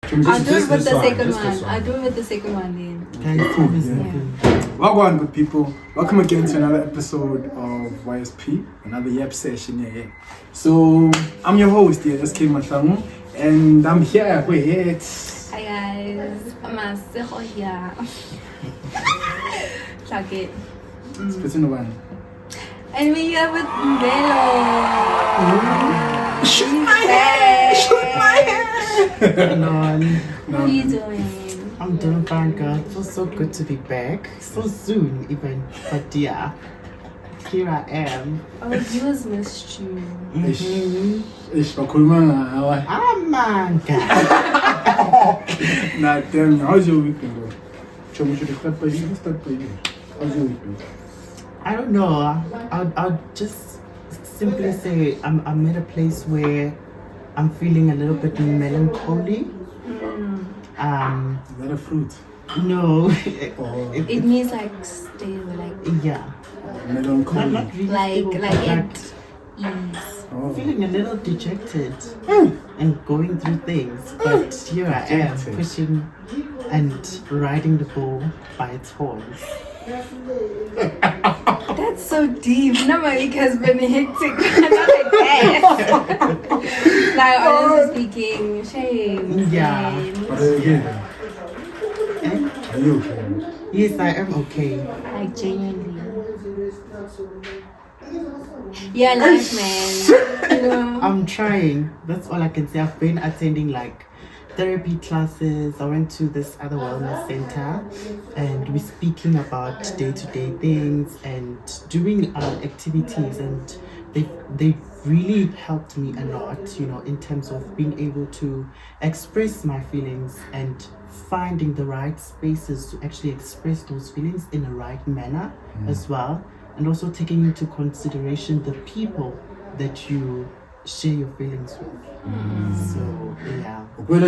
I'll do it with the second one. I'll do it with the second one then. Welcome, good people. Welcome again to another episode of YSP, another Ep session here. So, I'm your host here, SK Mahlangu, and I'm here with... Hi guys, masego here. Check it. It's in one. And we're here with mvelo. Shoot my hair! Shoot my hair! What are you doing? I'm doing fine, girl. It feels so good to be back. So soon, even. But yeah, here I am. Oh, viewers missed you. Ish, bakhuluma ngawe. Man, God. Nah, damn, how's your weekend though? Should start by you? How's your weekend? I don't know. I'll just simply say I'm at a place where I'm feeling a little bit melancholy. Is that a fruit? No. It means like stay like Yeah. Melancholy. Not really like stable, like but it ease. feeling a little dejected and going through things. But here I am pushing and riding the bull by its horns. That's so deep. No, my week has been hectic. Not like that. Like honestly speaking, shame. Yeah. Shame. But again, are you okay? Yes, I am okay. Like genuinely. Yeah, life, man. You know. I'm trying. That's all I can say. I've been attending like therapy classes. I went to this other wellness center and we're speaking about day-to-day things and doing activities, and they've really helped me a lot, you know, in terms of being able to express my feelings and finding the right spaces to actually express those feelings in the right manner as well, and also taking into consideration the people that you share your feelings with. So yeah, What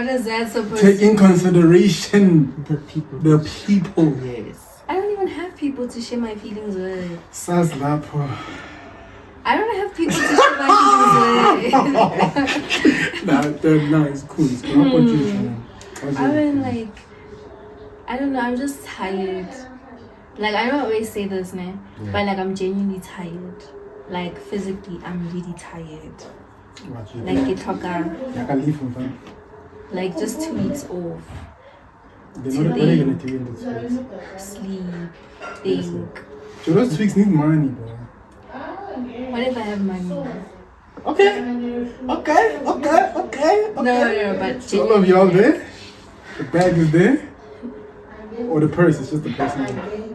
is that supposed Take to in consideration the people. Yes. I don't even have people to share my feelings with. Saz lapho. I don't have people to share my feelings with. Nah, it's cool. It's cool. How about you, Shannon? How's your I've been weekend? like, I don't know, I'm just tired. Like, I don't always say this, man, but like, I'm genuinely tired. Like, physically, I'm really tired. What you Like, do? get talker, I can leave from fun. like, just 2 weeks off. They're not Today. gonna take in the space. Sleep, think. So those tweaks need money, bro. What if I have money? Okay, No, but So all of y'all there? The bag is there? Or the purse is just the purse?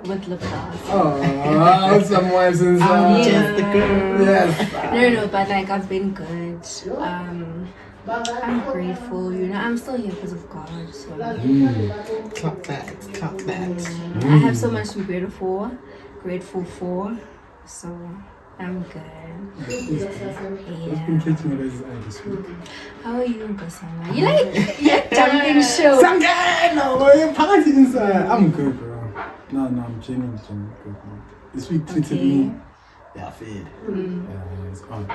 with lip gloss. Oh, some wives I'm inside. just the girl. Yes. No, but like, I've been good. I'm grateful, you know, I'm still here because of God, so. Clap that. I have so much to be grateful for, so I'm good. It's Yeah. been catching it as I this week. How are you, Nkosana? You're jumping show. No, you're party inside. I'm good, bro. No, I'm genuinely good, man. This week treated me. Yeah, fed. Yeah, it's on.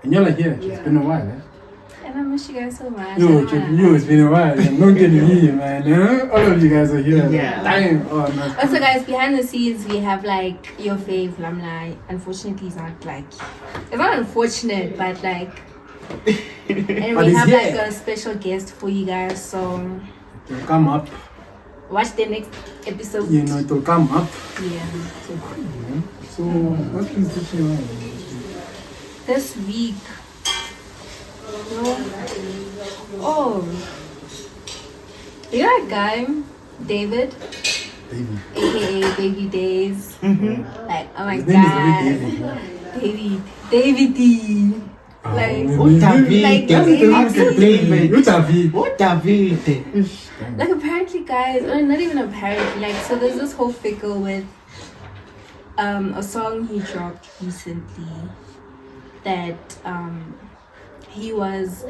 And you're like, yeah, it's been a while, eh? And I miss you guys so much. Yo, it's been a while. I'm not getting here, man. All of you guys are here. Yeah. Damn. Oh, no. Also, guys, behind the scenes, we have like your fave lamla. Unfortunately, it's not like, it's not unfortunate, but like, and But we it's have like here. a special guest for you guys. So It'll come up. watch the next episode. You know, it'll come up. Yeah. So cool, man. So, what's been teaching you This week. No. Oh. You know that guy, David, baby? aka Babydaiz. Like, oh my His name is god. David. David D. Like, What David? like apparently, guys, or not even apparently, like, so there's this whole fickle with a song he dropped recently that he was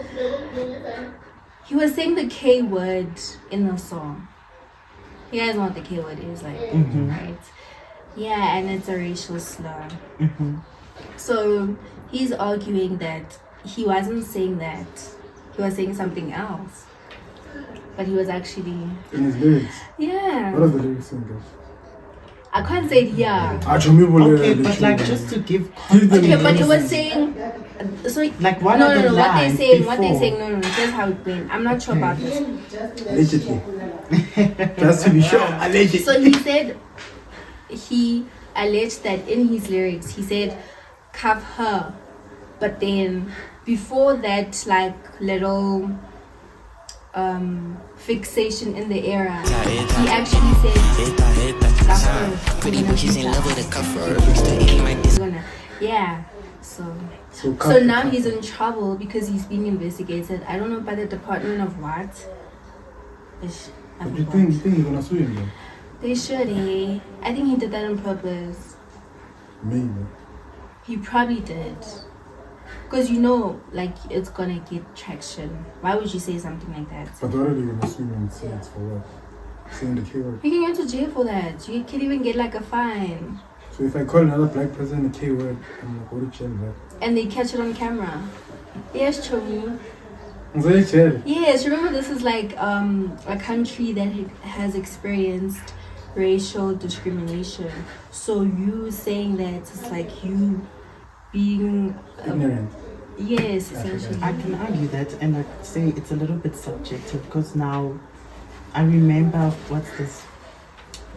saying the K word in the song. You guys know what the K word is, like, right? Yeah, and it's a racial slur. So he's arguing that he wasn't saying that. he was saying something else. But he was actually... In his lyrics. Yeah. What are the lyrics in there? I can't say it here. Okay, but like just to give context. Okay, but it was saying... So, like what no, are no, the no, what they're lines saying, before? what they're saying, no, here's how it went. I'm not sure about this. Allegedly. Just to be sure. Allegedly. So he said, he alleged that in his lyrics, he said, cuff her. But then, before that, like, little fixation in the era, he actually said, cuff her. She's in love with a cover. Yeah. So now he's in trouble because he's being investigated. I don't know by the Department of what. You think he's gonna sue him though? They should, eh? I think he did that on purpose. Maybe. He probably did. Because you know, like, it's gonna get traction. Why would you say something like that? But what are they gonna sue him and say it's for what? Saying the K-word. You can go to jail for that. You can even get like a fine. So if I call another black person a K-word, I'm gonna go to jail, right? And they catch it on camera. Yes, Chomi. I'm going to jail. Yes, remember this is like a country that has experienced racial discrimination. So you saying that it's like you being ignorant. Yes, essentially. I can argue that, and I'd say it's a little bit subjective because now I remember what's this.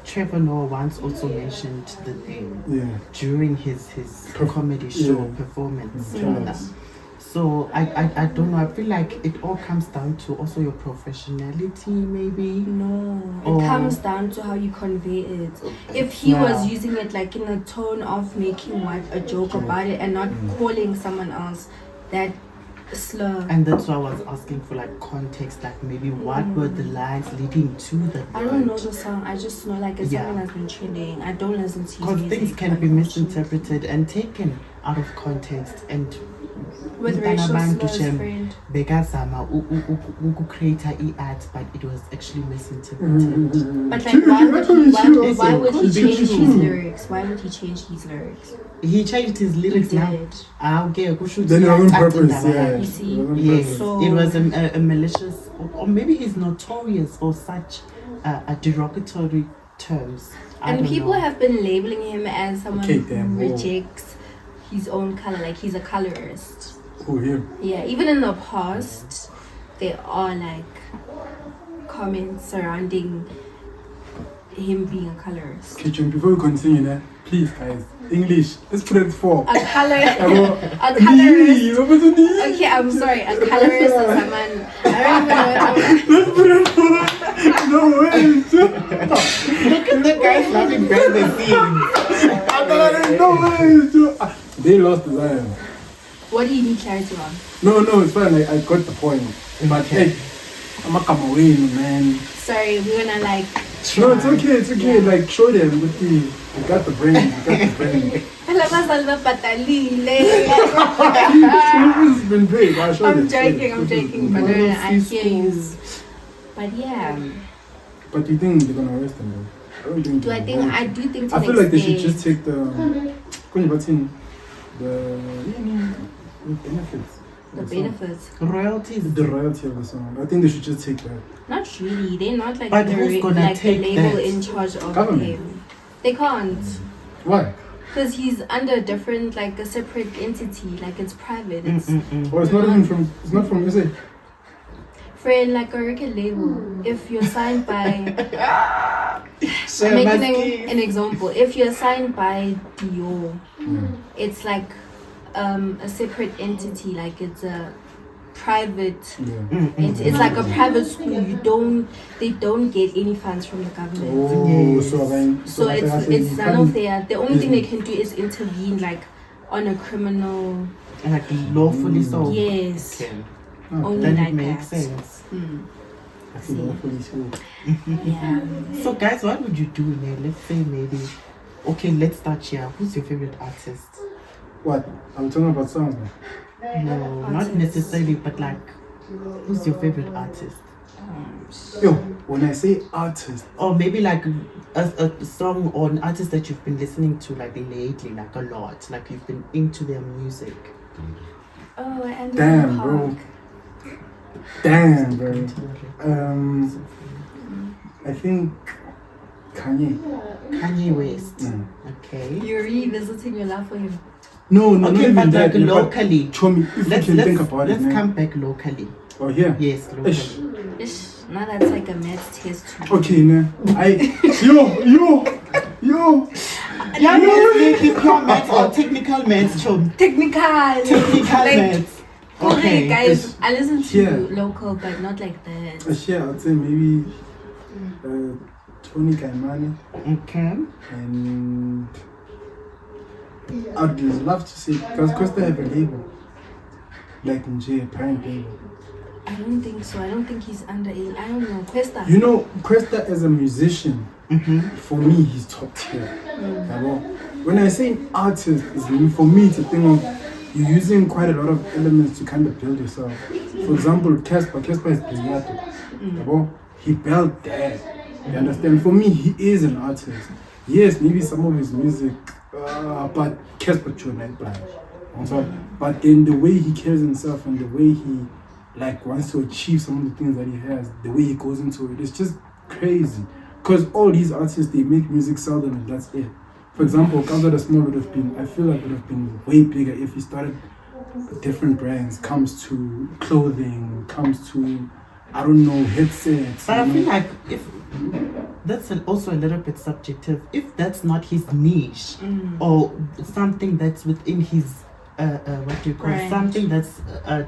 Trevor Noah once also mentioned the thing during his comedy show performance. So I don't know. I feel like it all comes down to also your professionality, maybe. No, it comes down to how you convey it. If he was using it like in a tone of making a joke about it and not calling someone else that slur. And that's why I was asking for like context, like maybe what were the lines leading to that. I don't know the song. I just know like it's something that's been trending. I don't listen to his music. Because things can be misinterpreted and taken out of context, and with racial slurs, friend. Begazama create art, but it was actually misinterpreted. But like, why would he change his lyrics? Why would he change his lyrics? He changed his lyrics now. Okay, then on purpose, You see? Yes, so it was a malicious, or maybe he's notorious for such derogatory terms. And people have been labeling him as someone who rejects his own color, like he's a colorist. Who, him? Yeah, even in the past, there are like comments surrounding him being a colorist. Kitchen, before we continue, please guys, English, let's put it for a colorist. Okay, I'm sorry. A colorist is someone. I don't even know. Let's put it for. No way. Look at the guys laughing behind the scenes. No way. They lost the line. What do you need clarity on? No, it's fine. I got the point. But hey, I'm not come away, man. Sorry, we're gonna like. No, it's okay. Yeah. Like, show them with me. You got the brain. It's been big. I'm joking, but I hear you. But yeah. But do you think they're gonna arrest him though? I do think. I feel like they should just take the benefits. The benefits. Royalties. The royalty of the song. I think they should just take that. Not really. They're not like but who's gonna like take the label that? in charge of Government. him. They can't. Why? Because he's under a different, like a separate entity. Like it's private. It's it's not even from. It's not from USA. Friend, like a record label. If you're signed by. I'm making an example. If you're signed by Dior, it's like a separate entity. Like it's a private entity. It's like a private school. They don't get any funds from the government. So it's none of their. The only thing they can do is intervene, like on a criminal. Like lawfully so. Yes. Okay. Only then like it makes that. sense. Yeah. So guys, what would you do now? Let's say maybe, okay, let's start here. Who's your favorite artist? What? I'm talking about songs now. No, not necessarily, but like, who's your favorite artist? Yo, when I say artist, or maybe like a song or an artist that you've been listening to like lately, like a lot, like you've been into their music. Oh, and damn, bro. Damn, bro. I think Kanye West. Okay. You're revisiting your love for him. No, not Okay, even but that. like locally. Chomi, if you can think about it, let's man. come back locally. Oh, here? Yes, locally. Ish. Now that's like a math test. Okay, nah. Yo. Yeah, maybe pure maths or technical maths, Chom. Technical Maths. Okay, guys, I listen to Yeah. local, but not like that. Yeah, I'd say maybe Tony Kaimani. Okay. And I'd love to see, because Costa have a label. Like Nje, parent label. I don't think so. I don't think he's under I don't know. Questa. You know, Cresta as a musician, for me, he's top tier. When I say artist, for me, it's a thing of you're using quite a lot of elements to kind of build yourself. For example, Casper is Piñato. He built that. You understand? For me, he is an artist. Yes, maybe some of his music, but Casper but then the way he carries himself and the way he wants to achieve some of the things that he has, the way he goes into it, it's just crazy. Because all these artists, they make music, sell them, and that's it. For example, Kaza the Small I feel like would have been way bigger if he started different brands, comes to clothing, comes to, I don't know, headsets. But I feel like if that's also a little bit subjective. If that's not his niche or something that's within his what do you call it? Something that's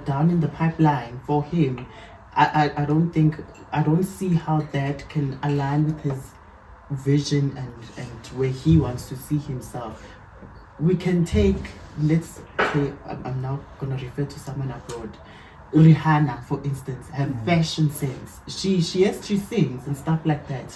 down in the pipeline for him, I don't see how that can align with his vision and where he wants to see himself. We can take, let's say, I'm now gonna refer to someone abroad. Rihanna, for instance, her fashion sense. She sings and stuff like that.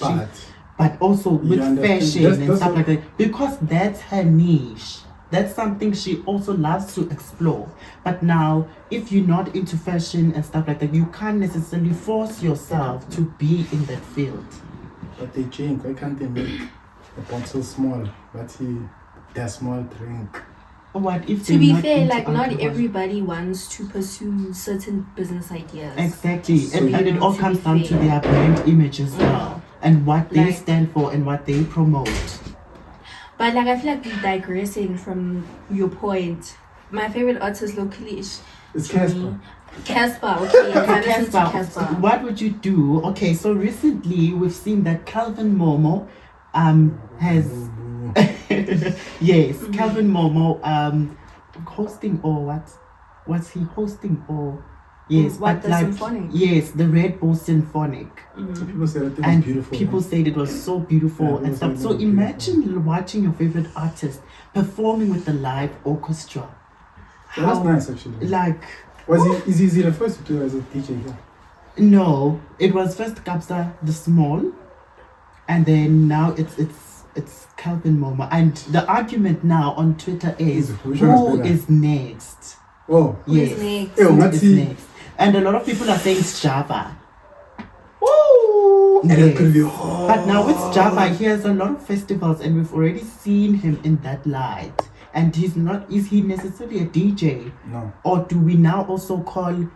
But also with fashion and stuff like that, because that's her niche. That's something she also loves to explore. But now, if you're not into fashion and stuff like that, you can't necessarily force yourself to be in that field. But they drink. Why can't they make a bottle small? Their small drink. What if to be fair, not everybody wants to pursue certain business ideas. Exactly. So and it all comes down to their brand image as well. And what they stand for and what they promote. But I feel like we're digressing from your point. My favorite artist locally is Casper. Casper, okay. Casper. What would you do? Okay, so recently we've seen that Kelvin Momo has yes, Kelvin Momo hosting or what? Was he hosting or yes, what, the symphonic? Yes, the Red Bull Symphonic. People said it and was beautiful. People said it was so beautiful and stuff. So imagine watching your favorite artist performing with the live orchestra. That's nice actually. Is he the first to do it as a DJ here? No, it was first Kabza the Small, and then now it's Kelvin Momo. And the argument now on Twitter is who is next? Oh, yes, who is next? And a lot of people are saying it's Java. Woo! Yes. But now with Java, he has a lot of festivals, and we've already seen him in that light. And is he necessarily a DJ? No. Or do we now also call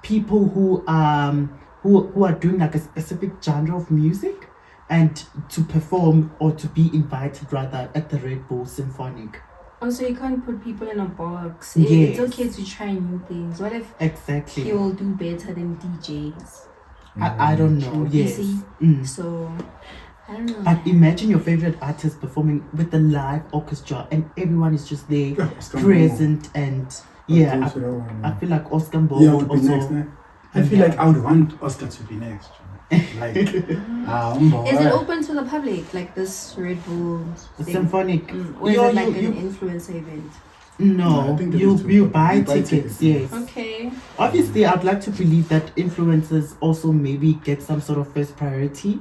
people who are doing a specific genre of music and to perform or to be invited rather at the Red Bull Symphonic? Also, you can't put people in a box. Yes. It's okay to try new things. What if he will do better than DJs? I don't know. Yes. So I don't know. But imagine your favorite artist performing with the live orchestra and everyone is just there, present, and I feel like Oscar Momo would be next. I feel like I would want Oscar to be next. Is it open to the public, like this Red Bull Symphonic? Or is it like an influencer event? No, you buy tickets, yes. Okay. Obviously, I'd like to believe that influencers also maybe get some sort of first priority,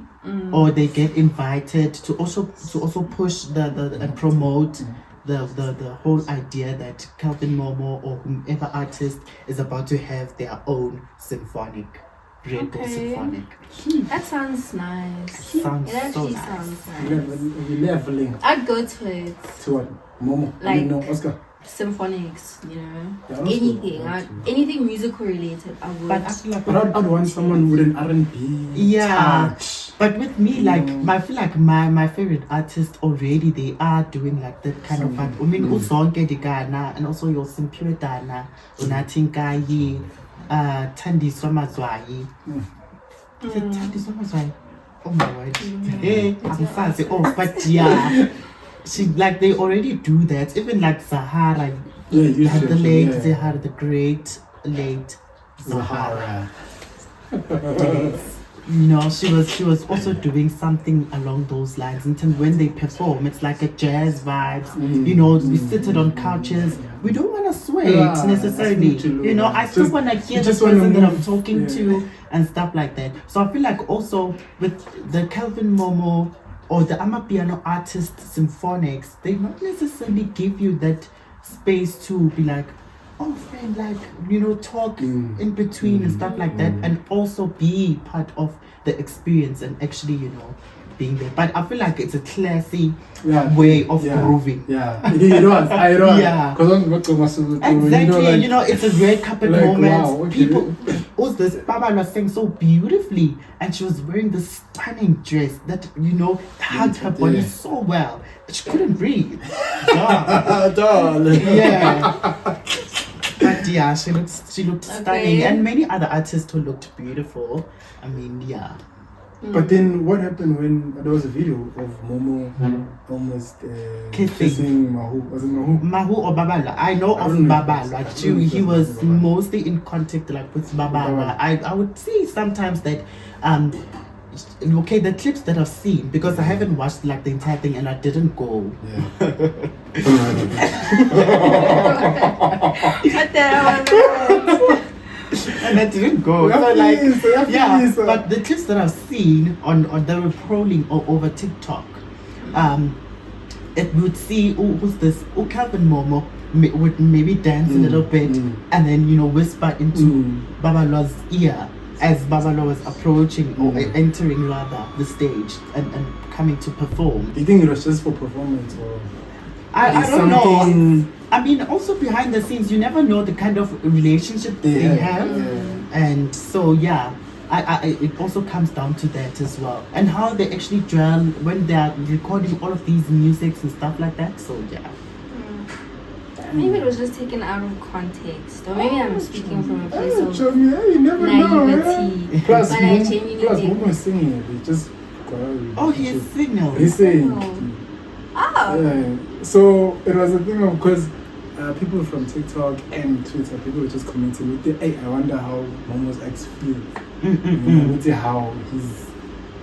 or they get invited to also push and promote the whole idea that Kelvin Momo or whomever artist is about to have their own symphonic. Red Bull Symphonic. That sounds nice. It actually sounds nice. Leveling. I'd go to it. To what? Momo? Like, no, Oscar. symphonics, you know, Yeah, I also anything, want to. anything musical related. I would. But I feel like But I'd want someone with an R&B Yeah. touch. But with me, like, Mm. I feel like my favorite artists already, they are doing like that kind of like, I mean, Uzonke Digana, and also your Simpiwe Dana, Unatinkayi, Thandiswa Mazwai. Is it Thandiswa Mazwai? Oh my word. Hey, I'm fancy. Oh, but yeah. She, like, they already do that. Even like Zahara, Yeah, you had should, the late yeah. Zahara, the great late Zahara. Zahara. You know, she was also doing something along those lines. In terms when they perform, it's like a jazz vibes. You know, we sit on couches. We don't want to sway necessarily. You know, I still want to hear the person that I'm talking to and stuff like that. So I feel like also with the Kelvin Momo or the Amapiano artist symphonics, they not necessarily give you that space to be like, oh friend, like, you know, talk in between and stuff like that, and also be part of the experience and actually, you know, being there. But I feel like it's a classy way of grooving. Yeah, it was. I know. Yeah. Exactly. You know, it's a red carpet like, moment. wow, okay. People, who's this? Baba was saying so beautifully, and she was wearing this stunning dress that, you know, hugged her body so well, but she couldn't breathe. Yeah. But yeah, she looked stunning, and many other artists who looked beautiful. I mean, yeah. But then what happened when there was a video of Momo almost kissing Mahu? Was it Mahu? Mahu or Babala? I know of Babala. He was mostly in contact like with Babala. I would see sometimes that okay, the clips that I've seen, because I haven't watched like the entire thing and I didn't go. And I didn't go. So like, but the clips that I've seen on they were rolling over TikTok, it would see who's this? Kelvin Momo would maybe dance a little bit and then, you know, whisper into Babala's ear as Babala was approaching or entering rather the stage and coming to perform. Do you think it was just for performance or? I don't know. I mean, also behind the scenes, you never know the kind of relationship they have, and so yeah, it also comes down to that as well, and how they actually dwell when they are recording all of these musics and stuff like that. So yeah. Maybe it was just taken out of context, or maybe I'm speaking from a place of you never naivety. Know, Plus, but I genuinely think. Momo is singing it. He just he's singing. He's saying. So it was a thing of, because people from TikTok and Twitter, people were just commenting with hey, I wonder how Momo's ex feels. You know, how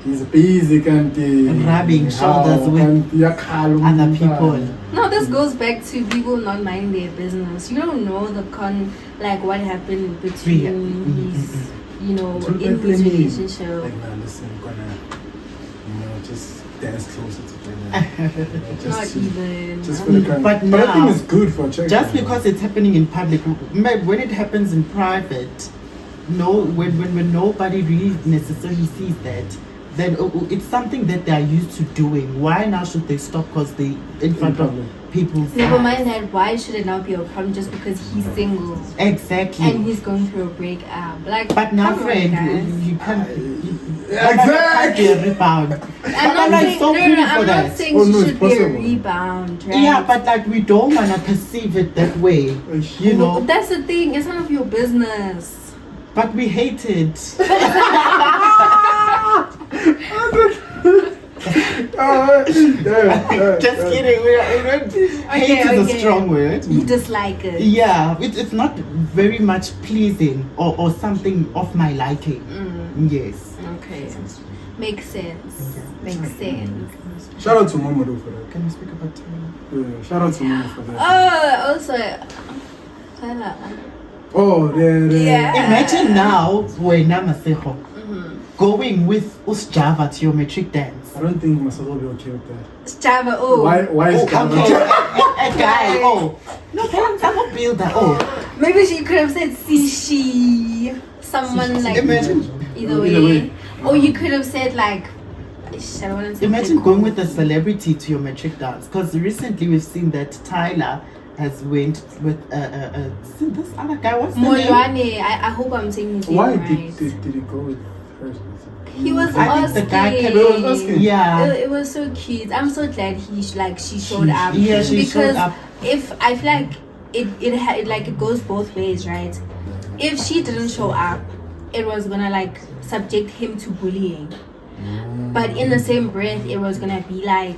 he's busy and rubbing shoulders with other people. No, this goes back to people not minding their business. You don't know like what happened between his, you know, in his relationship. Like, nah, listen, I'm gonna, you know, just dance closer together. Not even. Just for the crowd. But now, I think it's good for checking. Just because it's happening in public, when it happens in private, when nobody really necessarily sees that, then it's something that they are used to doing. Why now should they stop because they in front of people's Never mind that. Why should it not be a problem just because he's single? Exactly. And he's going through a breakup. Like, but now, friend, you can't. Exactly. Be a rebound. I'm not saying, so I'm not saying she should be a rebound, right? Yeah, but like we don't want to perceive it that way. You know. That's the thing. It's none of your business. But we hate it. Just kidding. Hate is a strong word. You dislike it. Yeah, it's not very much pleasing or something of my liking. Yes. Okay. Makes sense. Makes sense. Shout out to Momo though for that. Can we speak about time? Yeah, shout out to Momo for that. Also, Tyler. Oh, yeah. Imagine now when masego going with Java to your metric dance. I don't think Masego will be okay with that. Java, Why is Java? A guy, no, I'm not build that. Maybe she could have said she. Someone like. Imagine. Either way. Or you could have said like. Imagine going with a celebrity to your metric dance, because recently we've seen that Tyler has went with this other guy. What's the name? Molwane. I hope I'm saying his name Why right. did he go with her? He was I asking. think the guy kept Yeah. It was so cute. I'm so glad she showed up. Yeah, she because showed up. if I feel like it goes both ways, right? If she didn't show up, it was gonna like subject him to bullying. But in the same breath, it was gonna be like,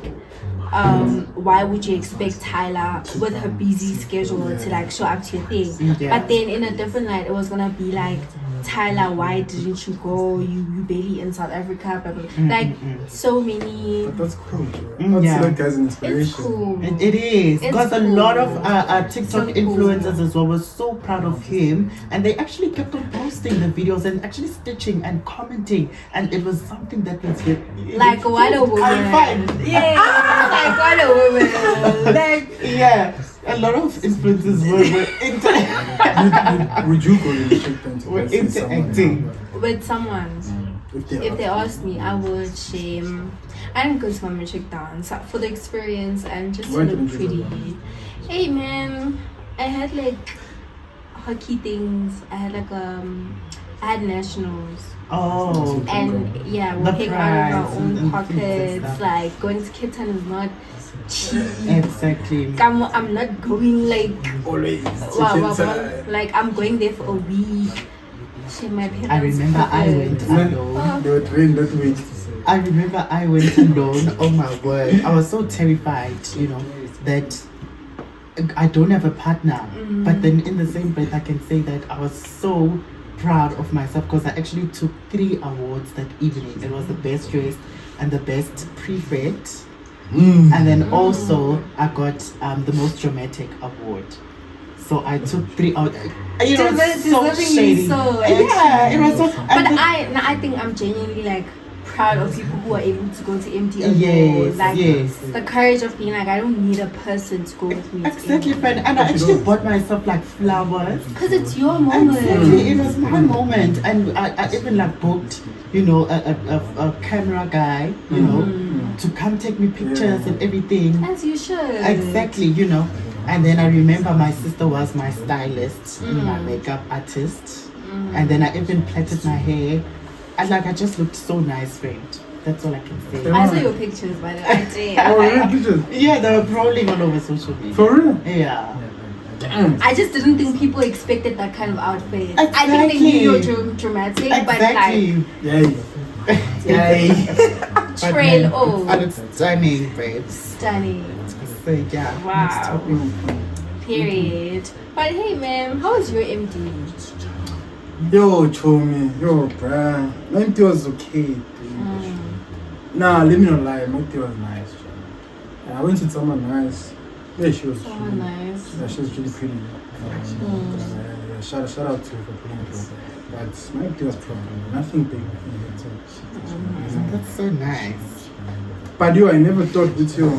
why would you expect Tyler with her busy schedule to like show up to your thing? Yeah. But then in a different light, it was gonna be like, Tyler, why didn't you go? You barely in South Africa, blah, blah, blah. Like so many. But that's cool, bro. Yeah. That's like as an inspiration. It's cool. It is It's because a cool. lot of TikTok So cool. influencers as well were so proud of him, and they actually kept on posting the videos and actually stitching and commenting, and it was something that was Like what a woman. I'm fine. Yeah, like what a woman. Like Yeah, a lot of influencers were Would you go in the check them to We're go see someone? interacting. with someone. If they asked me, I would shame. I didn't go to my matric dance for the experience and just to Why look didn't you pretty. go? Hey man, I had like hockey things. I had like I had nationals. Oh, And yeah, we're The paying out of our prize own and things like pockets. that. Like going to Cape Town is not cheap. exactly. I'm not going like Always. like I'm going there for a week. Shit, my parents. I remember I went alone. They were trained that way. I remember I went alone. Oh my word. I was so terrified, that I don't have a partner. But then in the same breath, I can say that I was so proud of myself because I actually took 3 awards that evening. It was the best dressed and the best prefect. And then also I got the most dramatic award. So I took 3 out. You know, it's so shady. Yeah, it was so. But I think I'm genuinely like proud of people who are able to go to MD alone. Yes, Like yes. the courage of being like, I don't need a person to go with me. to Exactly, MD. friend. And I actually bought myself like flowers. Because it's your moment. Exactly, it was my moment, and I even like booked, a camera guy, to come take me pictures and everything. As you should. Exactly, And then I remember my sister was my stylist, my makeup artist, and then I even plaited my hair. And like I just looked so nice, friend. That's all I can say. I saw your pictures, by the way. I did. Oh, really? Pictures? Yeah, they were rolling all over social media. For real? Yeah. Damn. I just didn't think people expected that kind of outfit. I think Exactly. they knew you're dramatic, Exactly. but trail off. And it's stunning, babes. Stunning. So yeah. Wow. Next topic. Period. But hey, man, how was your MD? Yo, Chomi. Yo, bruh. My MT was okay, dude. Nah, let me not lie. My MT was nice. I went with someone nice. Yeah, she was. So nice. Yeah, she was really pretty. Yeah, shout out to her for putting it through. But my MT was probably nothing big. That's so nice. But yo, I never thought with you.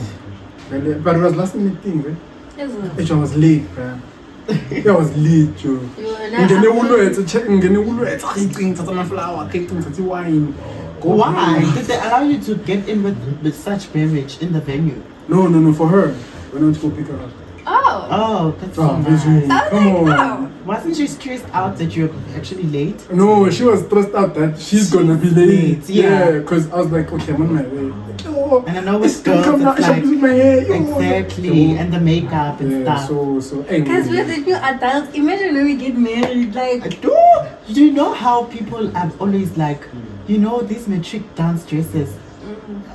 But it was last minute thing, right? Isn't It was late, bruh. It was late, Joe. Ngene ulwethu check ngene ulwethu ayicinga thatha amaflower ayicinga thatha iwine. Why? Did they allow you to get in with such beverage in the venue? No, for her. When I went to go pick her up. Oh, That's so Oh, nice. Visual. Sounds Come like on. wow. Wasn't she stressed out that you're actually late? No, she was stressed out that she's gonna be late. Yeah. Because I was like, okay, I'm on my way. Yo, And I know with still come girls, down, it's she's like, using my hair. Yo, exactly, and the makeup and Yeah, stuff. so hey, because we're the new adults. Imagine when we get married, like. Do you know how people have always like, these matric dance dresses,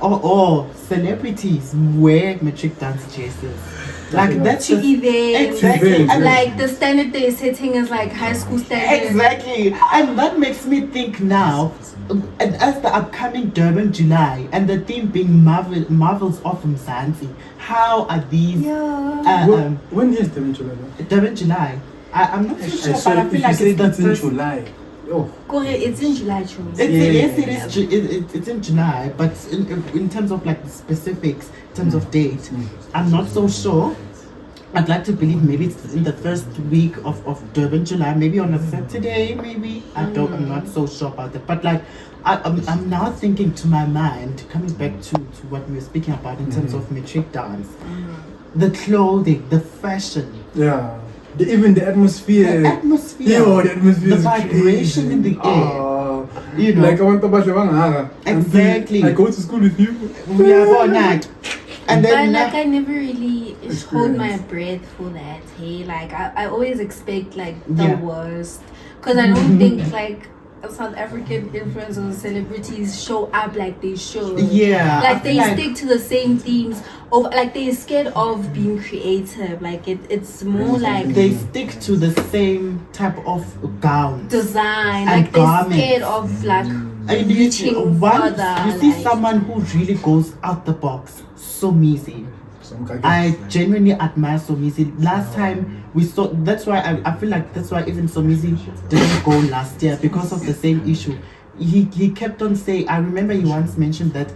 or celebrities wear matric dance dresses. Like that's To just- events. Exactly. Events, And yeah. Like the standard they're setting is like high school standard. Exactly, and that makes me think now, and as the upcoming Durban July and the theme being Marvels of Mzansi, how are these Yeah. when is the July? Durban July? I'm not so sure, but So I if feel you like say it's the that's in first. July. Oh, Kore, it's in July, true. Yes, it is. It's in July, but in terms of like the specifics, in terms of date, I'm not so sure. I'd like to believe maybe it's in the first week of Durban, July, maybe on a Saturday, maybe. I'm not so sure about that. But like, I'm now thinking to my mind, coming back to what we were speaking about in terms of matric dance. the clothing, the fashion. Yeah. Even the atmosphere. The atmosphere. Yo, the atmosphere. The is vibration crazy. in the air. You know. Like I want to buy the Exactly. I go to school with you. We are all night. And But then like I never really hold my Experience. breath for that. Hey, like I always expect like the Yeah. worst, because I don't think like South African influencers or celebrities show up like they should. yeah, Like I they feel stick to the same themes. Of like they're scared of being creative. Like it's more like they stick to the same type of gown. design. And Like they're garments. scared of like And reaching once further. you see like- someone who really goes out the box, so easy. Some guy I genuinely admire Somizi. Last time we saw, that's why I feel like that's why even Somizi didn't go last year, because of the same issue. He kept on saying, I remember he once mentioned that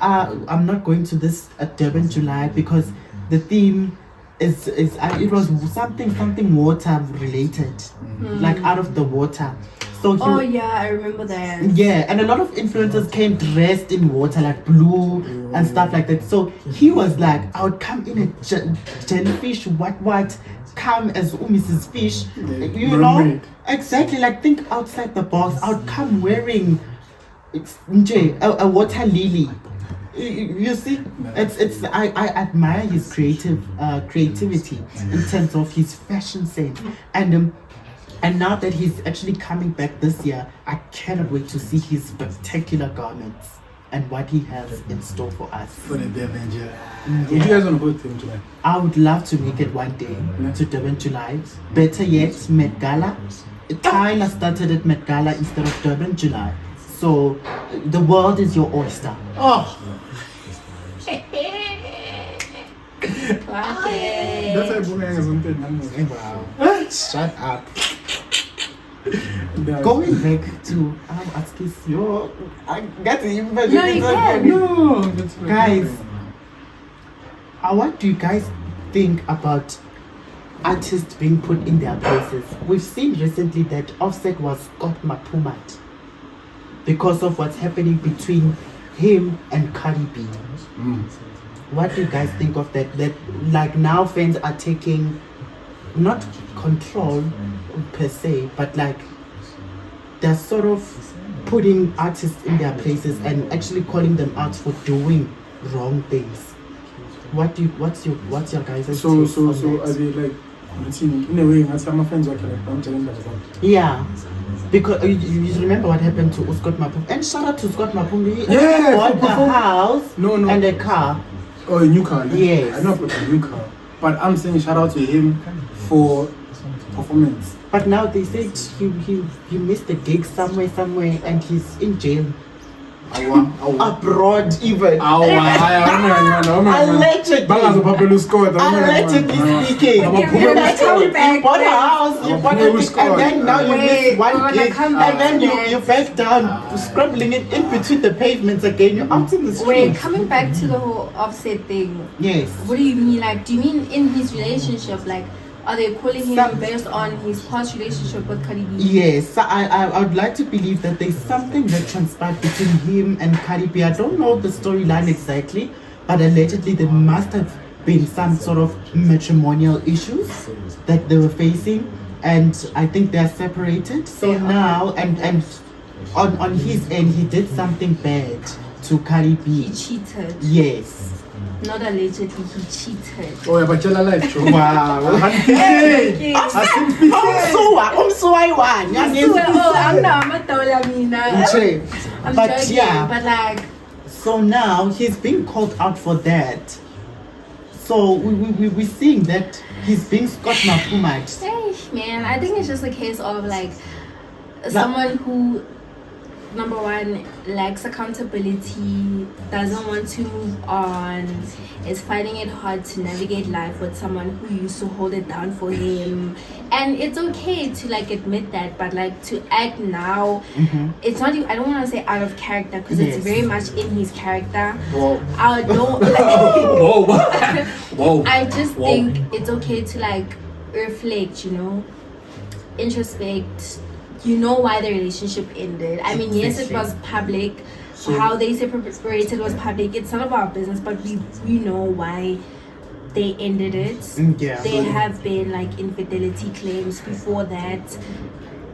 I'm not going to this Durban July because the theme is it was something water related, like out of the water. So he, Oh yeah, I remember that. yeah, and a lot of influencers came dressed in water, like blue and stuff like that. So he was like, I would come in a jellyfish, what, come as Mrs. Fish, you know? mermaid. Exactly, like think outside the box. I would come wearing a water lily. You see, it's I admire his creativity in terms of his fashion sense, and now that he's actually coming back this year, I cannot wait to see his spectacular garments and what he has in store for us. For the Durban July. Would you guys want to go to July? I would love to make it one day to Durban July. Better yet, Met Gala. Tyler started at Met Gala instead of Durban July. So the world is your oyster. Oh, Okay. that's why Bunga is something. Wow. Shut up. Going back to asking you, I got to imagine. No, you can. No, that's right. Guys, what do you guys think about artists being put in their places? We've seen recently that Offset was Scott Mapumat because of what's happening between him and Cardi B. What do you guys think of that? That like now fans are taking not control per se, but like they're sort of putting artists in their places and actually calling them out for doing wrong things. What's your guys' So take on are that? they like routine in a way? That's how my friends are like I'm telling them that. Yeah, because you remember what happened to Scott Mapum, and shout out to Scott Mapum. He Yeah, bought for- a house No. and a car. Oh, a new car. Yes. I know about a new car, but I'm saying shout out to him for performance. But now they said he missed a gig somewhere, and he's in jail. Abroad even. Allegedly. Allegedly speaking. You're gonna come back You bought a with- house, you bought a Who gig, scored? and then now you Wait, miss we're one gonna gig, come and back then next. you back down, scrambling it in between the pavements again. You're out in the street. Wait, coming back to the whole Offset thing. Yes. What do you mean? Like, do you mean in his relationship? Like, are they calling him Some- based on his past relationship with Cardi B? Yes, I would like to believe that there's something that transpired between him and Cardi B. I don't know the storyline exactly, but allegedly there must have been some sort of matrimonial issues that they were facing, and I think they're separated. So They are. now, and on his end, he did something bad to Cardi He B. cheated. Yes. Not allegedly, he cheated. Oh, yeah, but tell a life, true. Wow. Okay. Oh, I'm not Matola Mina. I'm But joking, yeah. but like, So now he's being called out for that. So we're seeing that he's being Scott Mapumat. hey, man, I think it's just a case of like someone who, number one, lacks accountability, doesn't want to move on, is finding it hard to navigate life with someone who used to hold it down for him. And it's okay to like admit that, but like to act now, it's not even, I don't want to say out of character, because Yes. it's very much in his character. Whoa. I don't like, Whoa. I just think it's okay to like reflect, you know, introspect. You know why the relationship ended. I mean, yes, it was public. How they separated was public. It's none of our business, but we know why they ended it. Yeah. There have been like infidelity claims before that.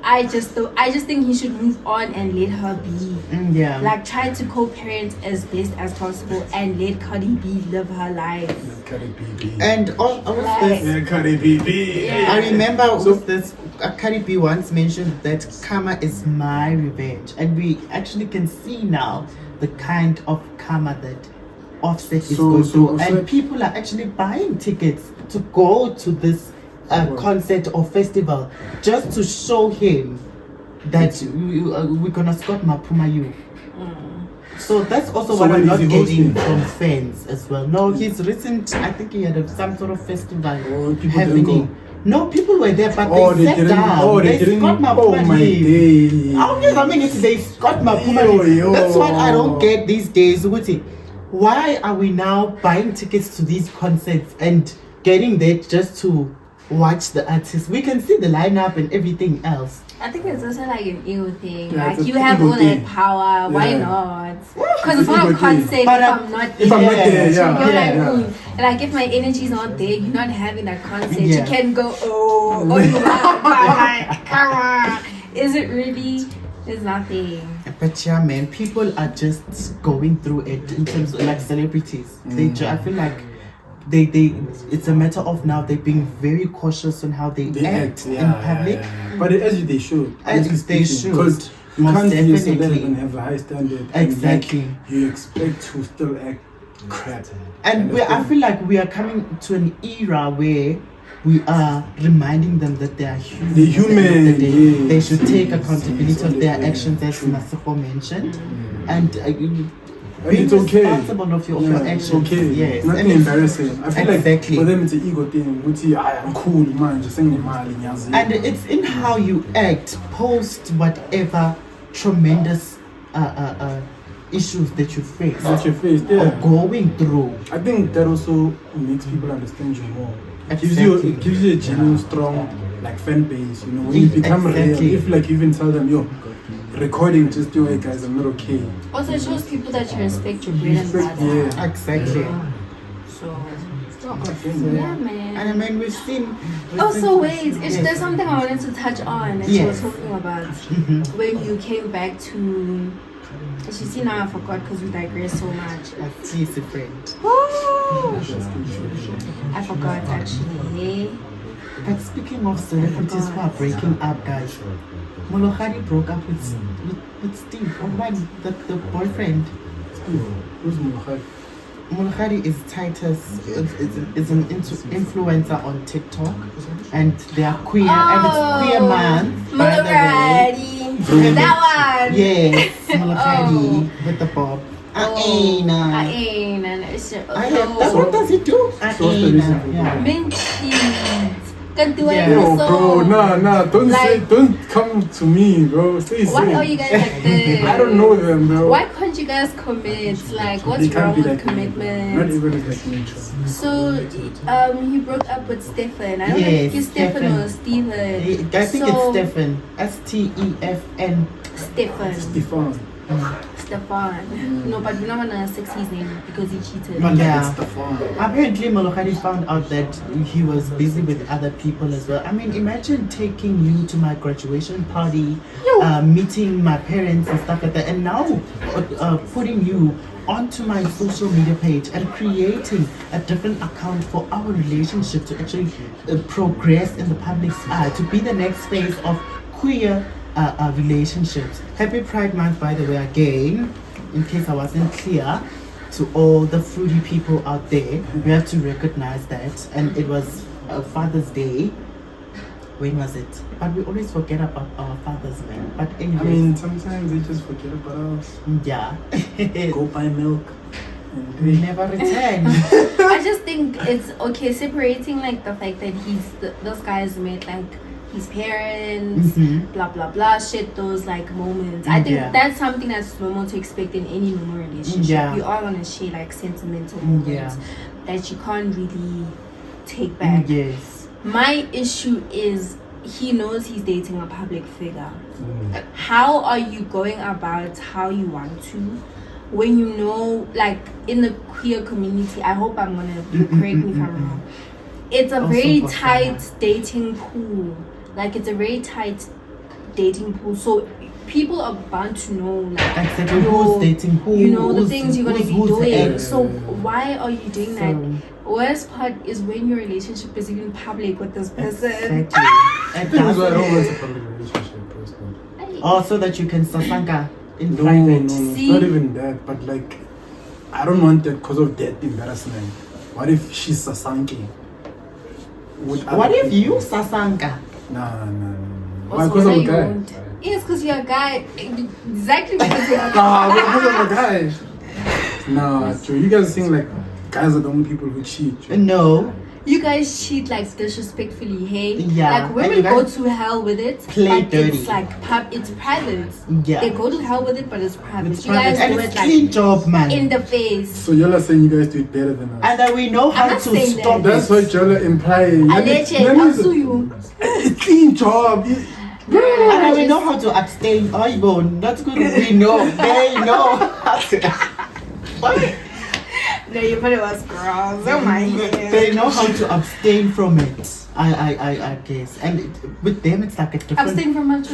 I just think he should move on and let her be. Yeah. Like try to co-parent as best as possible and let Cardi B live her life. Cardi B. And all this. Yeah, Cardi B. Yeah. I remember with this, Cardi B once mentioned that karma is my revenge, and we actually can see now the kind of karma that Offset is going through, and people are actually buying tickets to go to this concert or festival just to show him that we're gonna Scott Mapuma you. So that's also what I'm not getting from fans as well. No, his recent, I think he had some sort of festival happening. No, people were there, but they sat down. They didn't. Scott Mapuma Oh my day. How yes, I mean it's they Scott Mapuma. That's what I don't get these days. Why are we now buying tickets to these concerts and getting there just to watch the artists? We can see the lineup and everything else. I think it's also like an ego thing. Yeah, like it's you a have ego all thing. that power. Why Yeah. not? Because it's not a concert But if I'm not if I'm not there, You're like, yeah. like if my energy's not there, you're not having that concert. Yeah. You can go, come on. Is it really? It's nothing. But yeah, man, people are just going through it in terms of like celebrities. I feel like they it's a matter of now they're being very cautious on how they act in public. Yeah. But as they should. As they should. Because you Most can't be a definitely. celebrity and have a high standard. Exactly. And like, you expect to still act crap. And I feel like we are coming to an era where we are reminding them that they are human. They're human. Yes. They should take accountability of their actions, as Masego mentioned. And being it's okay. responsible of your actions. It's okay. Yes. Nothing And it's- embarrassing. I feel Exactly. like for them it's an ego thing. I'm cool, man. Just saying And it's in how you act post whatever tremendous issues that you face That's your face, or yeah. going through. I think that also makes people understand you more. It Exactly. gives you a genuine, strong like fan base. You know, when you become Exactly. real, if like you even tell them, yo, recording just do it, guys. I'm not okay. Also, it shows people that you respect your bread and butter. Yeah. Exactly. So, Yeah. yeah, man. And I mean, we've seen. Also, wait, there's something I wanted to touch on that you were Yes. talking about when you came back to. You see, now I forgot because we digress so much. He's a friend. I forgot actually. But speaking of celebrities who are breaking up, guys, Molokhari broke up with Steve, or the boyfriend. Who's Muhammad? Molokhari is Titus, is an influencer on TikTok, and they are queer, and it's queer month. by the way. Mulugari. That one. Yes, Molokhari with the bob. Aina. What does he do? what's the reason for Yeah. Minchies. Kantiwa Yeah. Yo, so. bro, nah, don't Like- don't come to me, bro. Stay Why safe. are you guys like this? I don't know them, bro. Why can't you guys commit? Like, They what's can't wrong be with like me. Not commitment? everybody's like me. So, he broke up with Stefan. I don't know Yes, if it's Stefan Stefan. or Steven. I think it's Stefan. Stefan. Stefan. Stefan. No, but we're not gonna sex his name because he cheated. Yeah. Stefan. Apparently, Molokhari found out that he was busy with other people as well. I mean, imagine taking you to my graduation party, meeting my parents and stuff like that, and now putting you onto my social media page and creating a different account for our relationship to actually progress in the public's eye, to be the next phase of queer relationships. Happy Pride Month, by the way, again, in case I wasn't clear to all the fruity people out there. We have to recognize that. And it was Father's Day. When was it? But we always forget about our fathers, man. But anyway, I mean, sometimes they just forget about us. yeah. Go buy milk. We never return. I just think it's okay separating like the fact that those guys met like his parents, blah blah blah, shit, those like moments. I think Yeah. that's something that's normal to expect in any normal relationship. Yeah. You are gonna share like sentimental moments that you can't really take back. Yes. My issue is he knows he's dating a public figure. How are you going about how you want to? when you know, like in the queer community, I hope I'm gonna correct me if I'm wrong. It's a very tight dating pool. Like it's a very tight dating pool. So people are bound to know, like exactly who's dating who. You know the things you're gonna be doing. So ex. why are you doing that? Worst part is when your relationship is even public with this person. Exactly. And That's why I that's don't want a public relationship, personally. also that you can sasanka in No, private. See? not even that. But like, I don't want that because of that embarrassment. What if she's sasanki? What if you sasanka? Nah. Why? Also, Because of why a you guy. won't? Yes, because you're a guy. Exactly because you're a guy. Nah, because of a guy. Nah, true. You guys think like guys are the only people who cheat. True. No. You guys cheat like disrespectfully, hey? Yeah. Like And women you go guys to hell with it. play but dirty. It's like it's private. Yeah. They go to hell with it, but it's private. It's you private. guys And do it's it like clean job, man. in the face. So y'all are saying you guys do it better than us. And then we know I'm how not to saying stop that. That's what y'all are implying. Alleged, I'll sue you. It's clean job. And then we know how to abstain. Oh, not good. We know. They know how to. What? No, you put it was gross. Oh my god. They know how to abstain from it. I guess. And with them, it's like a different. Abstain from much.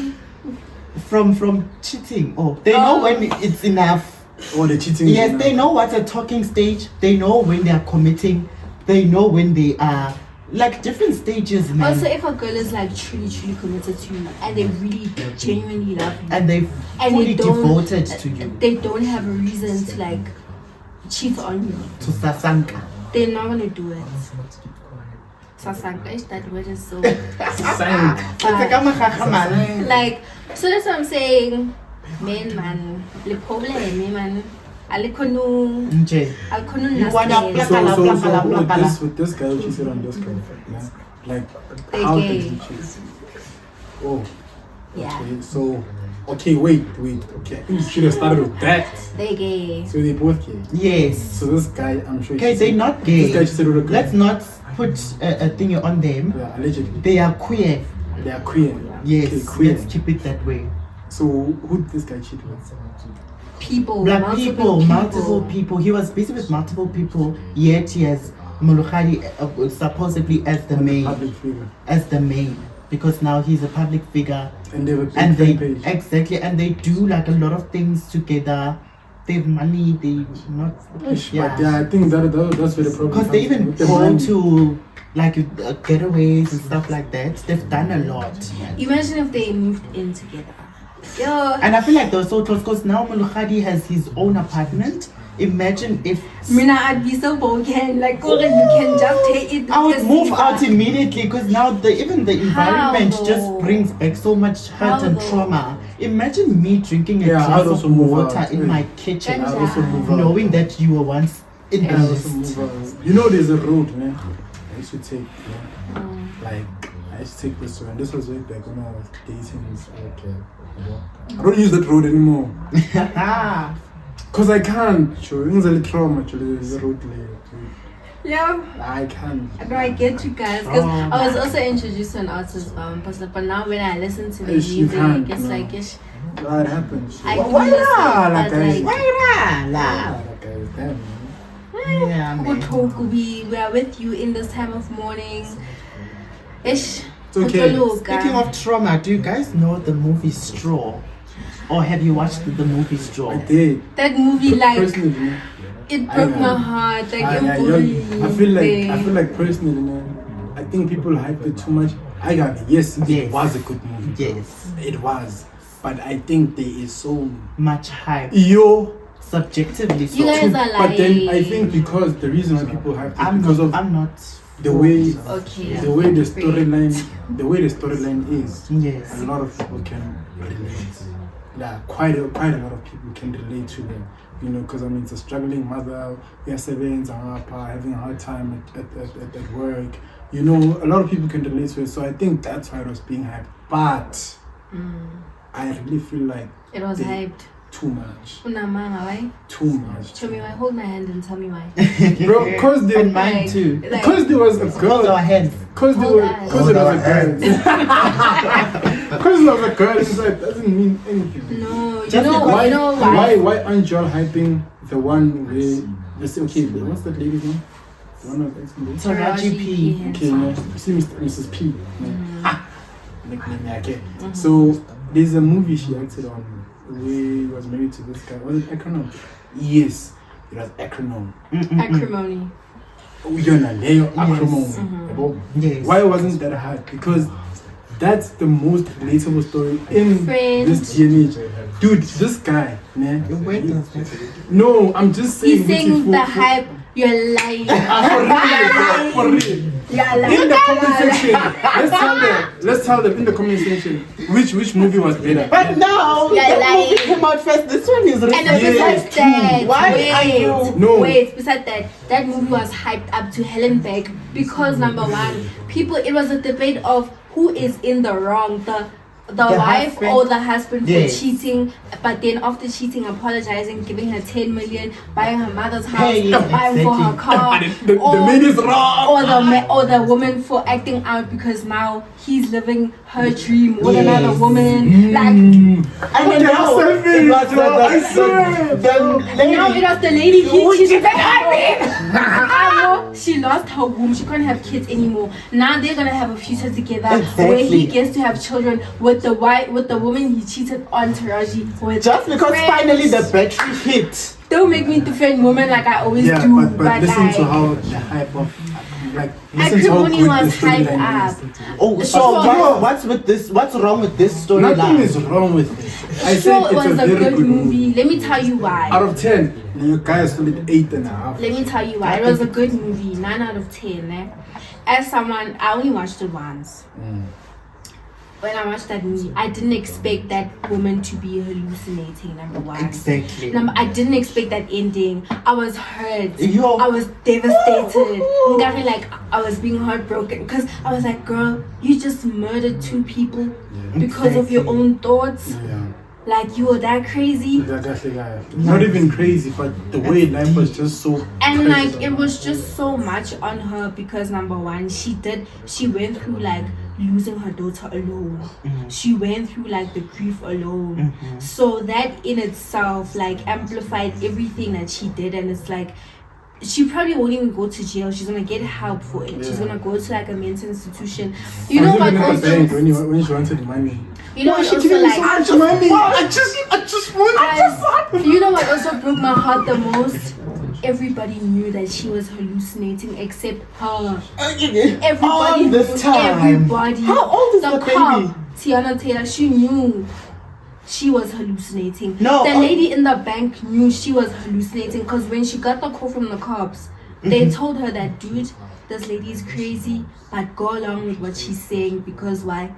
From cheating. Oh, they know when it's enough. Or the cheating. Yes, they know what's a talking stage. They know when they are committing. They know when they are like different stages, man. Also, if a girl is like truly committed to you and they really genuinely love you And they're and fully they don't, devoted to you. they don't have a reason to like cheat on you, To sasanka. they're not gonna do it. Sasanka, that word is so Sank. like, so that's what I'm saying. Man, le problem, man. Alikonu, Nje. alikonu You wanna nasty. So with this guy who cheated on this girl, yeah? Like They how gay. did he cheat? Oh, Yeah, okay. So, okay, wait. Okay, I think you should have started with that. they gay. So they both gay. Yes. So this guy, I'm sure. Okay, they're not gay. This guy cheated with a girl. Let's not put a thing on them. Yeah, allegedly. They are queer. They are queer. Yes, Okay, queer. let's keep it that way. So who did this guy cheat with? People, Black multiple multiple people. He was busy with multiple people, yet he has Mulukhari supposedly as the main. Public figure. As the main. Because now he's a public figure. And they have a big And they fan page. exactly, and they do like a lot of things together. They have money. They not But yeah, I think that's where the problem. because they comes even with the go money. to like getaways and stuff like that. They've done a lot. Imagine if they moved in together. Yo, And I feel like they're so close because now Mulukhadi has his own apartment. Imagine if Mina, I'd be so broken. Like, Kore, you can just take it. I would because move you out are- immediately because now even the environment How? just brings back so much hurt How and though? trauma. Imagine me drinking a Yeah, I'd glass also of move water out. in Yeah. my kitchen, Ganja. I also move out. knowing that you were once in the I also list. move on. You know, there's a road, man. I used to take, Mm. like, I used to take this road. And this was way back when I was dating this I don't use that road anymore. Because I can't. Sure, it's a little trauma. Actually, there's a road there. Yeah. I can't. No, I get you guys. Because Oh. I was also introduced to an artist, but now when I listen to the Ish, you music, can't, it's no. like, ish, That happens. I Why can listen, not? but Like, like, Damn, man. Yeah, man. we are with you in this time of mourning. Ish. It's okay. Speaking of trauma, do you guys know the movie Straw? Or have you watched the movie Straw? I did. That movie, like, Personally, it broke my heart. Like, I feel like personally, man, I think people hyped it too much. I got it. Yes, it Yes. was a good movie. Yes. It was. But I think there is so Much hype. Subjectively so. You guys are But then I lying. think because the reason why people hyped it I'm because of not the way Okay. the way the storyline is. Yes. A lot of people can relate. Yeah, quite a lot of people can relate to them. You know, because I mean, it's a struggling mother, having a hard time at work. You know, a lot of people can relate to it. So I think that's why it was being hyped. But I really feel like It was they- hyped. too much. Unamanga, why? Too much. Show me why. Hold my hand and tell me why. Bro, because there And mine too. there was a Hold girl. our hands. Because there Hold was on. a girl. Because there was a girl inside doesn't mean anything. No, No, you Just know, because- you know why? Why aren't y'all hyping the one where let's say, okay, what's that lady's name? The one of Taraji P. Okay, no, see Mrs. P. No. Nickname, yeah, okay. So there's a movie she acted on where he was married to this guy. Was it Acronym? Yes, it was Acronym. Acrimony. Yes. Why wasn't that hard? Because that's the most relatable story in Friend. this day and age. Dude, this guy, man. Where does that? No, I'm just saying. He's saying the hype. You're lying. For real. You're lying. In the comment section, let's tell them in the comment section which movie was better. But now Yeah, that like- movie came out first. This one is And Yes, besides that, Why wait, are you- No. wait, besides that movie was hyped up to hell and back because number one, it was a debate of who is in the wrong, the wife husband. or the husband Yes. for cheating, but then after cheating, apologizing, giving her 10 million, buying her mother's house, Hey, buying for her exactly. car, The man is wrong. or the woman for acting out because now he's living her dream with another woman. Like I mean, now it was now it was the lady he cheated on. She lost her womb. She can't have kids anymore. Now they're gonna have a future together where he Exactly. gets to have children with the woman he cheated on Taraji with. Just because Friends. finally the battery hit. Don't make me defend women like I always Yeah, do. but listen like, to how the hype of listen to how Acrimony good was the storyline hyped is. up. Oh, The so show- what's with this? What's wrong with this storyline? Nothing is wrong with it. I So said it it's was a a very good good movie. Let me tell you why. Out of 10, the guy is still at 8.5. Let me tell you why. It was a good movie. 9 out of 10. Eh? As someone, I only watched it once. When I watched that movie, I didn't expect that woman to be hallucinating, number one. Exactly. I didn't expect that ending. I was hurt. Yo. I was devastated. Ngari, like, I was being heartbroken because I was like, girl, you just murdered 2 people because of your own thoughts. Yeah. Like, you were that crazy. Not even crazy, but the way life was just so. And like crazy. it was just so much on her because number one, she went through like losing her daughter alone. She went through like the grief alone. So that in itself like amplified everything that she did, and it's like she probably won't even go to jail. She's gonna get help for it. She's gonna go to like a mental institution. You know what When she also wanted money. you know what She also gave me so like much money. I just want. you know what also broke my heart the most? Everybody knew that she was hallucinating except her. Everybody All knew. this time. Everybody. How old is the cop, baby? Tiana Taylor, she knew she was hallucinating. No, The lady in the bank knew she was hallucinating because when she got the call from the cops, they told her that, dude, this lady is crazy, but go along with what she's saying because why?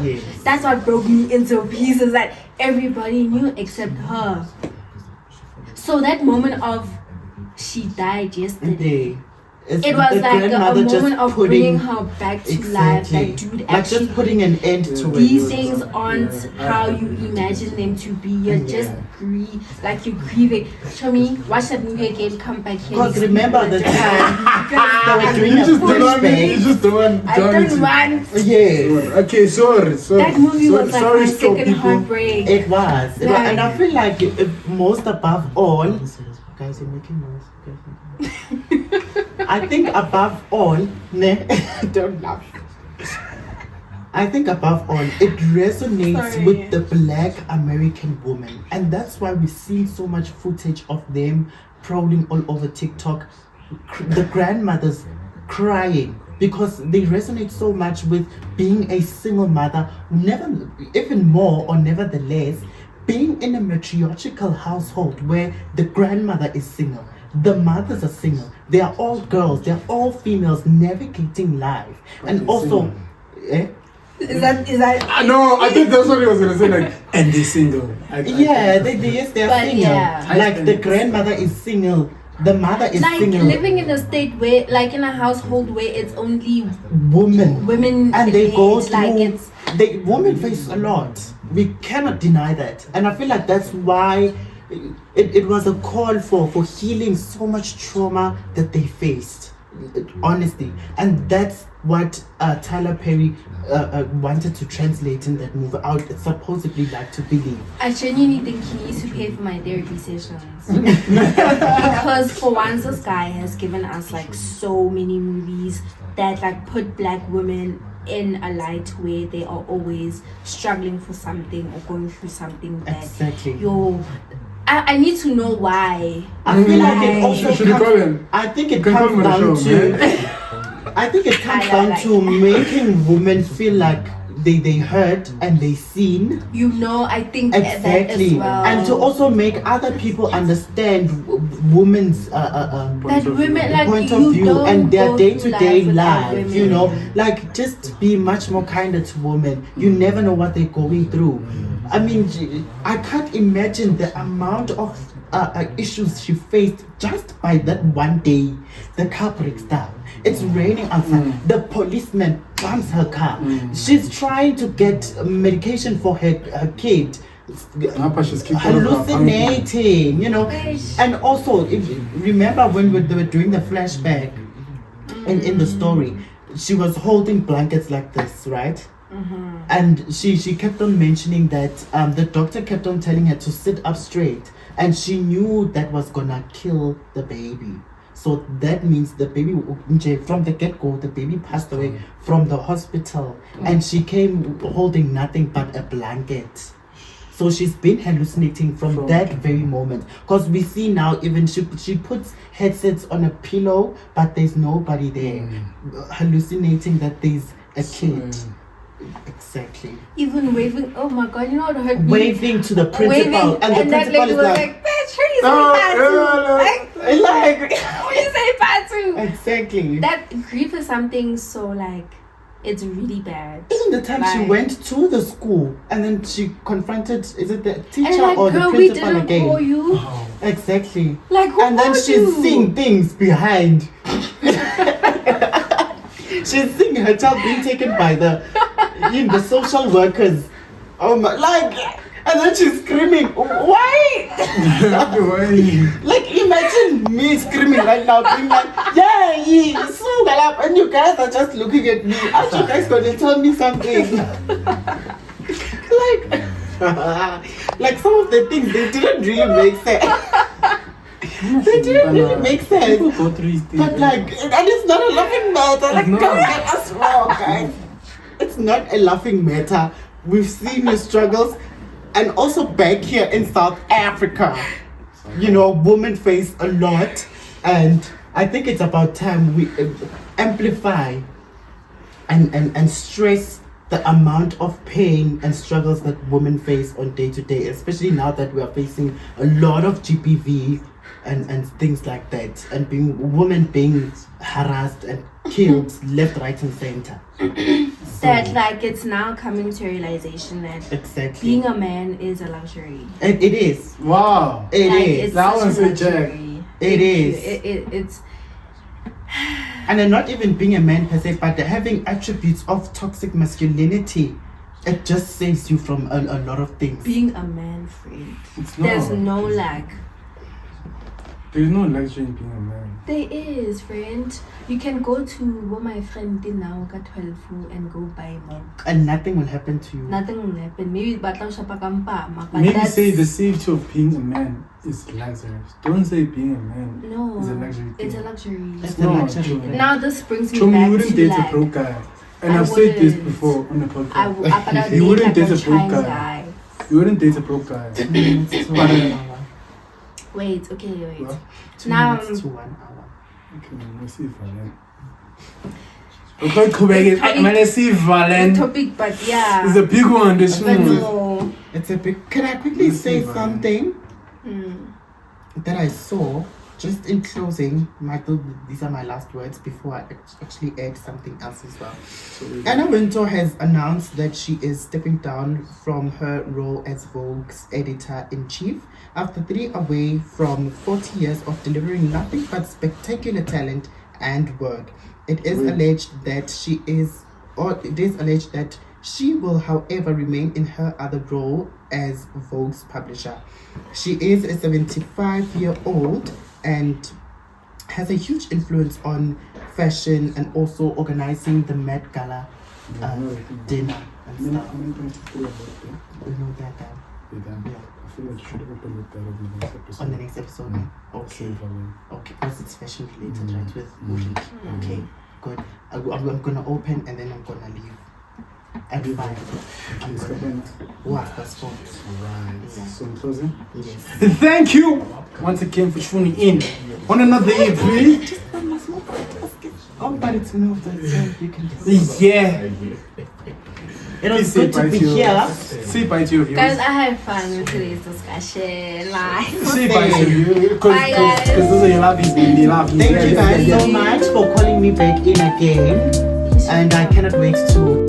Yes. That's what broke me into pieces, that everybody knew except her. So that moment of she died yesterday, it was the like a grandmother just moment of putting- bringing her back to life. Exactly. Like, dude, Like actually, just putting an end to these it. things aren't how you imagine them to be. You're just you're grieving. Show me, watch that movie again, come back here. Because next remember week, the because time they were I- doing You a just don't want me. You flashback. just don't want. I don't want. Yes, Okay, sorry. That movie was like sorry, my stop second people. heartbreak. it was. Yeah. And I feel like most above all, guys, you're making noise. I think above all, don't laugh. I think above all, it resonates Sorry. with the Black American woman, and that's why we see so much footage of them prowling all over TikTok. The grandmothers crying because they resonate so much with being a single mother, nevertheless, being in a matriarchal household where the grandmother is single. The mothers are single. They are all girls. They're all females navigating life, and also, Is that? No, I think that's what he was gonna say. Like, and they're single. yeah, they're But single. yeah. Like the grandmother is single. The mother is Like single. living in a state where, like in a household where it's only Women. women And they in go age, through. like it's Women face a lot. We cannot deny that, and I feel like that's why it was a call for healing so much trauma that they faced. Honestly, and that's what Tyler Perry wanted to translate in that movie. I would supposedly like to believe. I genuinely think he needs to pay for my therapy sessions. Because for once, this guy has given us like so many movies that like put black women in a light where they are always struggling for something or going through something that Exactly. I need to know why. I feel like it also Should you call him? I think it You can call comes him on the down show, to man. I think it comes I down like to making women feel like they heard and they seen. You know, I think that as Exactly. well. And to also make other people understand women's that women like point you of view don't and their go day-to-day through life life, without you know, women. like just be much more kinder to women. You never know what they're going through. I mean, I can't imagine the amount of issues she faced just by that one day. The car breaks down. It's raining outside. The policeman bumps her car. She's trying to get medication for her kid. She's kicked out of her Hallucinating, you know. Ish. And also, remember when they were doing the flashback in the story, she was holding blankets like this, right? And she kept on mentioning that the doctor kept on telling her to sit up straight, and she knew that was gonna kill the baby. So that means the baby, from the get-go, the baby passed away from the hospital, and she came holding nothing but a blanket. So she's been hallucinating from that very moment. Because we see now, even she puts headsets on a pillow, but there's nobody there. Hallucinating that there's a kid. Exactly. Even waving, oh my god, you know what hurt me? Waving to the principal, Waving, and the that principal lady is was like, bitch, what you say Patu? like, What you say Patu? exactly. That grief is something so like, it's really bad. Even the time she Like- went to the school and then she confronted, is it the teacher And like, or the girl, we principal didn't again? call you. Exactly. Like, who And then called she's you? seeing things behind. She's seeing her child being taken by the social workers. Oh my, like, and then she's screaming, why? Like, imagine me screaming right now, being like, yeah, and you guys are just looking at me. Aren't you guys going to tell me something? like some of the things, they didn't really make sense. They didn't really make sense. People go through these things. But like, and it's not a laughing matter. Like, No. don't get us wrong, guys. It's not a laughing matter. We've seen your struggles, and also back here in South Africa, you know, women face a lot, and I think it's about time we amplify and stress the amount of pain and struggles that women face on day to day, especially now that we are facing a lot of GBV and things like that, and women being harassed and killed left, right, and center. That like it's now coming to realization that Exactly. being a man is a luxury. It is. Wow. It Like, is. it's That such one's a a jack. luxury. It is. It's And then not even being a man per se, but having attributes of toxic masculinity. It just saves you from a lot of things. being a man, friend. It's There's not. no lag. There's no luxury in being a man. There is, friend. You can go to where my friend did now, got 12 and go buy milk. And nothing will happen to you. Nothing will happen. Maybe batang siya pakampama, but Maybe that's, say the safety of being a man is luxurious. Don't say being a man no, is a luxury thing. it's a luxury. It's No, the luxury. Chum. Now this brings me Chum, back you wouldn't to date like, a broke guy. And I I've said this wouldn't. before on the I podcast. but I'll You date wouldn't like date a a broke trans guy. guy. You wouldn't date a broke guy. Wait, okay, wait. What? 2 Now- minutes to 1 hour. Okay, let's see Valen. Okay, Quebec, man, let's see Valen. Topic, but yeah. It's a big one, this But one. no. It's a big. Can I quickly Let's say see, man. something Mm. that I saw? Just in closing, Michael, these are my last words before I actually add something else as well. Anna Wintour has announced that she is stepping down from her role as Vogue's editor-in-chief after 3 away from 40 years of delivering nothing but spectacular talent and work. It is alleged that she will, however, remain in her other role as Vogue's publisher. She is a 75-year-old and has a huge influence on fashion and also organizing the Met Gala dinner and I'm stuff. going to put about that. We know that Yeah. I feel like you should open with that on the next episode. on the next episode. Okay. Okay, because it's fashion related, right? With music. Okay, good. I'm gonna open and then I'm gonna leave at 5. I'm gonna that's fun. Right. Yeah. So I'm closing. Yes. Thank you once again for tuning in on another EP. Oh, but it's enough that you can just Yeah. It was Say good to bye be to your- here. Say bye to your viewers. Guys, I had fun with today's discussion. Like, Say bye to you Bye, guys. because those are your love. They love you. Thank you guys so much for calling me back in again. And I cannot wait to